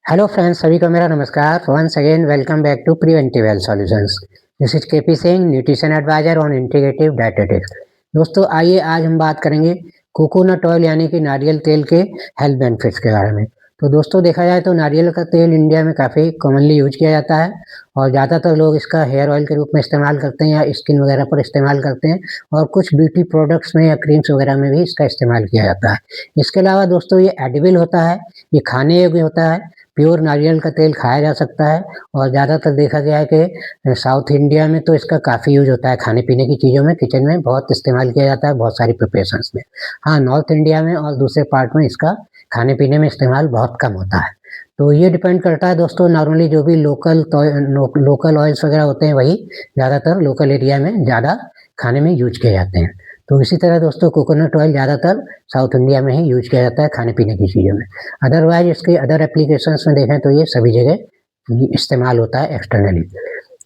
Hello friends, सभी को मेरा नमस्कार। Once again welcome back to preventive health solutions. This is KP Singh, nutrition advisor on integrative dietetics. दोस्तों, आइए आज हम बात करेंगे कोकोनट ऑयल यानी कि नारियल तेल के हेल्थ बेनिफिट्स के बारे में। तो दोस्तों, देखा जाए तो नारियल का तेल इंडिया में काफ़ी कॉमनली यूज किया जाता है और ज़्यादातर लोग इसका हेयर ऑयल के रूप में इस्तेमाल करते हैं या स्किन वगैरह पर इस्तेमाल करते हैं, और कुछ ब्यूटी प्रोडक्ट्स में या क्रीम्स वगैरह में भी इसका इस्तेमाल किया जाता है। इसके अलावा दोस्तों, ये एडिबल होता है, ये खाने योग्य होता है। प्योर नारियल का तेल खाया जा सकता है और ज़्यादातर देखा गया है कि साउथ इंडिया में तो इसका काफ़ी यूज होता है, खाने पीने की चीज़ों में, किचन में बहुत इस्तेमाल किया जाता है, बहुत सारी प्रिपरेशंस में। हाँ, नॉर्थ इंडिया में और दूसरे पार्ट में इसका खाने पीने में इस्तेमाल बहुत कम होता है। तो ये डिपेंड करता है दोस्तों, नॉर्मली जो भी लोकल ऑयल्स वगैरह होते हैं वही ज़्यादातर लोकल एरिया में ज़्यादा खाने में यूज किए जाते हैं। तो इसी तरह दोस्तों, कोकोनट ऑयल ज़्यादातर साउथ इंडिया में ही यूज किया जाता है खाने पीने की चीज़ों में। अदरवाइज इसके अदर एप्लीकेशंस में देखें तो ये सभी जगह इस्तेमाल होता है एक्सटर्नली।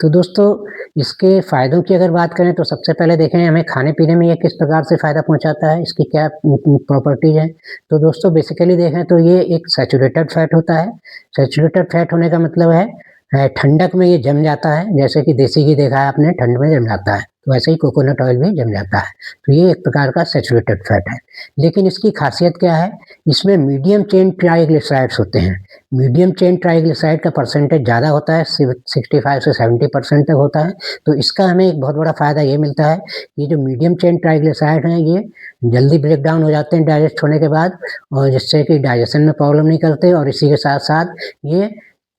तो दोस्तों, इसके फ़ायदों की अगर बात करें तो सबसे पहले देखें हमें खाने पीने में ये किस प्रकार से फ़ायदा पहुंचाता है, इसकी क्या प्रॉपर्टीज़ हैं। तो दोस्तों, बेसिकली देखें तो ये एक सैचुरेटेड फैट होता है। सैचुरेटेड फैट होने का मतलब है ठंडक में ये जम जाता है, जैसे कि देसी घी देखा है आपने, ठंड में जम जाता है, तो वैसे ही कोकोनट ऑयल भी जम जाता है। तो ये एक प्रकार का सैचुरेटेड फैट है। लेकिन इसकी खासियत क्या है, इसमें मीडियम चेन ट्राइग्लिसराइड्स होते हैं। मीडियम चेन ट्राइग्लिसराइड का परसेंटेज ज़्यादा होता है, 65 से 70% तक होता है। तो इसका हमें एक बहुत बड़ा फ़ायदा ये मिलता है, ये जो मीडियम चेन ट्राइग्लिसराइड हैं ये जल्दी ब्रेक डाउन हो जाते हैं डाइजेस्ट होने के बाद, और जिससे कि डाइजेशन में प्रॉब्लम नहीं करते, और इसी के साथ साथ ये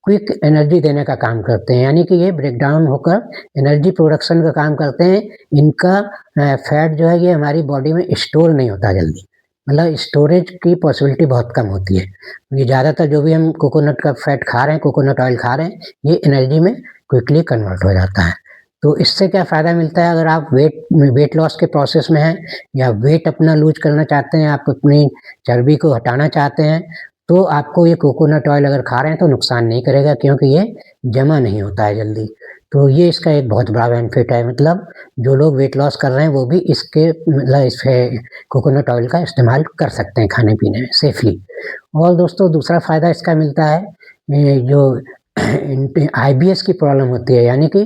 क्विक एनर्जी देने का काम करते हैं, यानी कि ये ब्रेक डाउन होकर एनर्जी प्रोडक्शन का काम करते हैं। इनका फैट जो है ये हमारी बॉडी में स्टोर नहीं होता जल्दी, मतलब स्टोरेज की पॉसिबिलिटी बहुत कम होती है। ये ज़्यादातर जो भी हम कोकोनट का फैट खा रहे हैं, कोकोनट ऑयल खा रहे हैं, ये एनर्जी में क्विकली कन्वर्ट हो जाता है। तो इससे क्या फ़ायदा मिलता है, अगर आप वेट लॉस के प्रोसेस में हैं या वेट अपना लूज करना चाहते हैं, आप अपनी चर्बी को हटाना चाहते हैं, तो आपको ये कोकोनट ऑयल अगर खा रहे हैं तो नुकसान नहीं करेगा, क्योंकि ये जमा नहीं होता है जल्दी। तो ये इसका एक बहुत बड़ा बेनिफिट है, मतलब जो लोग वेट लॉस कर रहे हैं वो भी इसके मतलब इस कोकोनट ऑयल का इस्तेमाल कर सकते हैं खाने पीने में सेफली। और दोस्तों, दूसरा फ़ायदा इसका मिलता है, ये जो आईबीएस की प्रॉब्लम होती है, यानी कि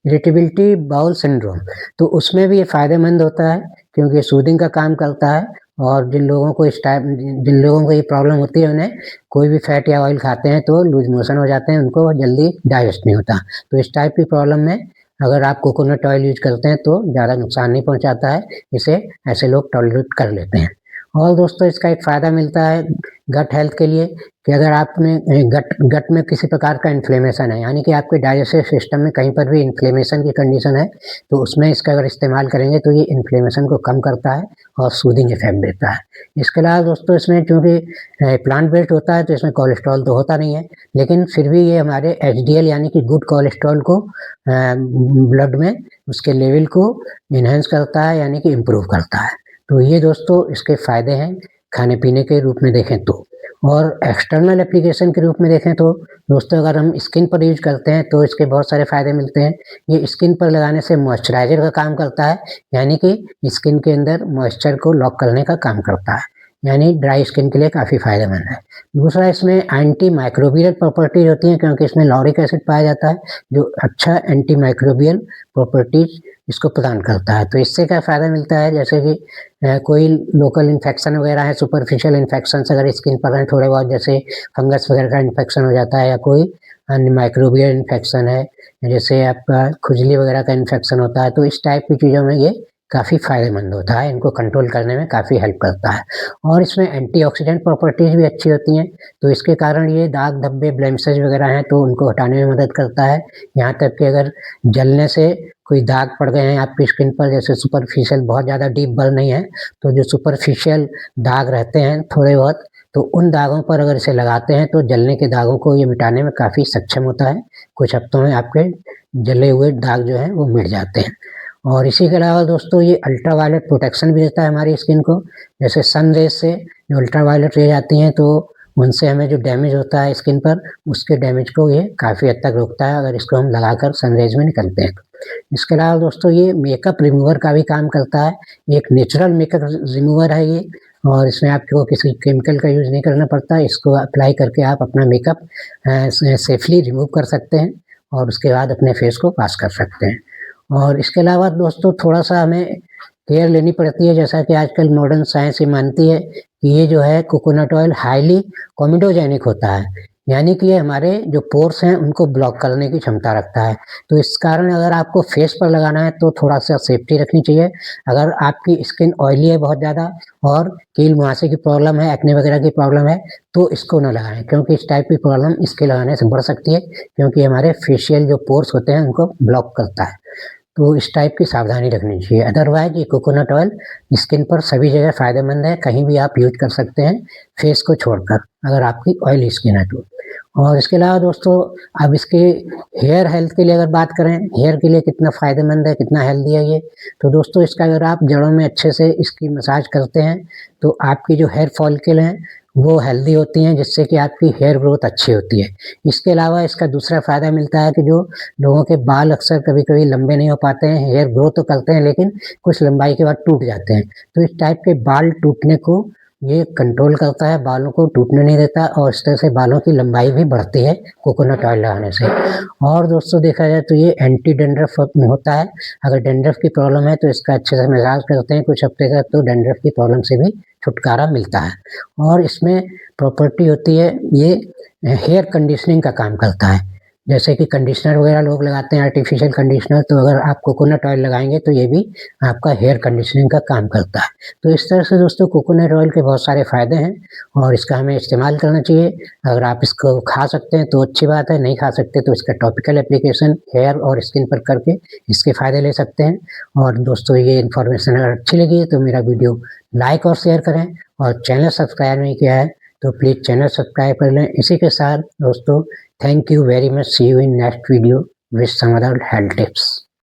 इरिटेबिलिटी बाउल सिंड्रोम, तो उसमें भी ये फ़ायदेमंद होता है, क्योंकि सूदिंग का काम करता है। और जिन लोगों को ये प्रॉब्लम होती है, उन्हें कोई भी फैट या ऑयल खाते हैं तो लूज मोशन हो जाते हैं, उनको जल्दी डाइजेस्ट नहीं होता। तो इस टाइप की प्रॉब्लम में अगर आप कोकोनट ऑयल यूज करते हैं तो ज़्यादा नुकसान नहीं पहुंचाता है, इसे ऐसे लोग टॉलरेट कर लेते हैं। और दोस्तों, इसका एक फ़ायदा मिलता है गट हेल्थ के लिए, कि अगर आपने गट में किसी प्रकार का इन्फ्लेमेशन है, यानी कि आपके डाइजेस्टिव सिस्टम में कहीं पर भी इन्फ्लेमेशन की कंडीशन है, तो उसमें इसका अगर इस्तेमाल करेंगे तो ये इन्फ्लेमेशन को कम करता है और सूदिंग इफेक्ट देता है। इसके अलावा दोस्तों, इसमें चूँकि प्लांट बेस्ड होता है तो इसमें कोलेस्ट्रॉल तो होता नहीं है, लेकिन फिर भी ये हमारे एचडीएल यानी कि गुड कोलेस्ट्रॉल को ब्लड में उसके लेवल को इन्हेंस करता है, यानी कि इम्प्रूव करता है। तो ये दोस्तों इसके फ़ायदे हैं खाने पीने के रूप में देखें तो। और एक्सटर्नल एप्लीकेशन के रूप में देखें तो दोस्तों, अगर हम स्किन पर यूज करते हैं तो इसके बहुत सारे फ़ायदे मिलते हैं। ये स्किन पर लगाने से मॉइस्चराइज़र का काम करता है, यानी कि स्किन के अंदर मॉइस्चर को लॉक करने का काम करता है, यानी ड्राई स्किन के लिए काफ़ी फ़ायदेमंद है। दूसरा, इसमें एंटी माइक्रोबियल प्रॉपर्टीज़ होती हैं, क्योंकि इसमें लॉरिक एसिड पाया जाता है, जो अच्छा एंटी माइक्रोबियल प्रॉपर्टीज़ इसको प्रदान करता है। तो इससे क्या फ़ायदा मिलता है, जैसे कि कोई लोकल इन्फेक्शन वगैरह है, सुपरफिशियल इन्फेक्शंस अगर स्किन पर हैं थोड़े बहुत, जैसे फंगस वगैरह का इन्फेक्शन हो जाता है, या कोई अन्य माइक्रोबियल इन्फेक्शन है, जैसे आपका खुजली वगैरह का इन्फेक्शन होता है, तो इस टाइप की चीज़ों में ये काफ़ी फ़ायदेमंद होता है, इनको कंट्रोल करने में काफ़ी हेल्प करता है। और इसमें एंटीऑक्सीडेंट प्रॉपर्टीज़ भी अच्छी होती हैं, तो इसके कारण ये दाग धब्बे ब्लेमिशेस वगैरह हैं तो उनको हटाने में मदद करता है। यहाँ तक कि अगर जलने से कोई दाग पड़ गए हैं आपकी स्किन पर, जैसे सुपरफिशियल, बहुत ज़्यादा डीप बर्न नहीं है, तो जो सुपरफिशियल दाग रहते हैं थोड़े बहुत, तो उन दागों पर अगर इसे लगाते हैं तो जलने के दागों को ये मिटाने में काफ़ी सक्षम होता है। कुछ हफ्तों में आपके जले हुए दाग जो हैं वो मिट जाते हैं। और इसी के अलावा दोस्तों, ये अल्ट्रावायलेट प्रोटेक्शन भी देता है हमारी स्किन को, जैसे सन रेज से जो अल्ट्रावायलेट रेज आती हैं तो उनसे हमें जो डैमेज होता है स्किन पर, उसके डैमेज को ये काफ़ी हद तक रोकता है, अगर इसको हम लगाकर सन रेज में निकलते हैं। इसके अलावा दोस्तों, ये मेकअप रिमूवर का भी काम करता है, एक नेचुरल मेकअप रिमूवर है ये, और इसमें आपको किसी केमिकल का यूज़ नहीं करना पड़ता। इसको अप्लाई करके आप अपना मेकअप सेफली रिमूव कर सकते हैं और उसके बाद अपने फेस को वॉश कर सकते हैं। और इसके अलावा दोस्तों थोड़ा-सा हमें केयर लेनी पड़ती है, जैसा कि आजकल मॉडर्न साइंस ये मानती है कि ये जो है कोकोनट ऑयल हाईली कोमेडोजेनिक होता है, यानी कि ये हमारे जो पोर्स हैं उनको ब्लॉक करने की क्षमता रखता है। तो इस कारण अगर आपको फेस पर लगाना है तो थोड़ा-सा सेफ्टी रखनी चाहिए। अगर आपकी स्किन ऑयली है बहुत ज़्यादा और कील मुहासे की प्रॉब्लम है, एक्ने वगैरह की प्रॉब्लम है, तो इसको ना लगाएँ, क्योंकि इस टाइप की प्रॉब्लम इसके लगाने से बढ़ सकती है, क्योंकि हमारे फेशियल जो पोर्स होते हैं उनको ब्लॉक करता है। तो इस टाइप की सावधानी रखनी चाहिए। अदरवाइज़ ये कोकोनट ऑयल स्किन पर सभी जगह फ़ायदेमंद है, कहीं भी आप यूज़ कर सकते हैं, फेस को छोड़कर, अगर आपकी ऑयली स्किन है तो। और इसके अलावा दोस्तों अब इसके हेयर हेल्थ के लिए अगर बात करें, हेयर के लिए कितना फ़ायदेमंद है, कितना हेल्दी है ये, तो दोस्तों इसका अगर आप जड़ों में अच्छे से इसकी मसाज करते हैं, तो आपकी जो हेयर फॉलिकल हैं, वो हेल्दी होती हैं, जिससे कि आपकी हेयर ग्रोथ अच्छी होती है। इसके अलावा इसका दूसरा फ़ायदा मिलता है कि जो लोगों के बाल अक्सर कभी-कभी लंबे नहीं हो पाते हैं, हेयर ग्रो तो करते हैं लेकिन कुछ लंबाई के बाद टूट जाते हैं। तो इस टाइप के बाल टूटने को ये कंट्रोल करता है, बालों को टूटने नहीं देता और इस तरह से बालों की लंबाई भी बढ़ती है कोकोनट ऑयल लगाने से। और दोस्तों देखा जाए तो ये एंटी डैंड्रफ होता है। अगर डैंड्रफ की प्रॉब्लम है तो इसका अच्छे से मसाज करते हैं कुछ हफ्ते तक, तो डैंड्रफ की प्रॉब्लम से भी छुटकारा मिलता है। और इसमें प्रॉपर्टी होती है, ये हेयर कंडीशनिंग का काम करता है। जैसे कि कंडीशनर वगैरह लोग लगाते हैं आर्टिफिशियल कंडीशनर, तो अगर आप कोकोनट ऑयल लगाएँगे तो ये भी आपका हेयर कंडीशनिंग का काम करता है। तो इस तरह से दोस्तों कोकोनट ऑयल के बहुत सारे फ़ायदे हैं और इसका हमें इस्तेमाल करना चाहिए। अगर आप इसको खा सकते हैं तो अच्छी बात है, नहीं खा सकते तो इसका टॉपिकल एप्लीकेशन हेयर और स्किन पर करके इसके फ़ायदे ले सकते हैं। और दोस्तों ये इन्फॉर्मेशन अगर अच्छी लगी है तो मेरा वीडियो लाइक और शेयर करें और चैनल सब्सक्राइब नहीं किया है तो प्लीज़ चैनल सब्सक्राइब कर लें। इसी के साथ दोस्तों, thank you very much. See you in next video with some other health tips.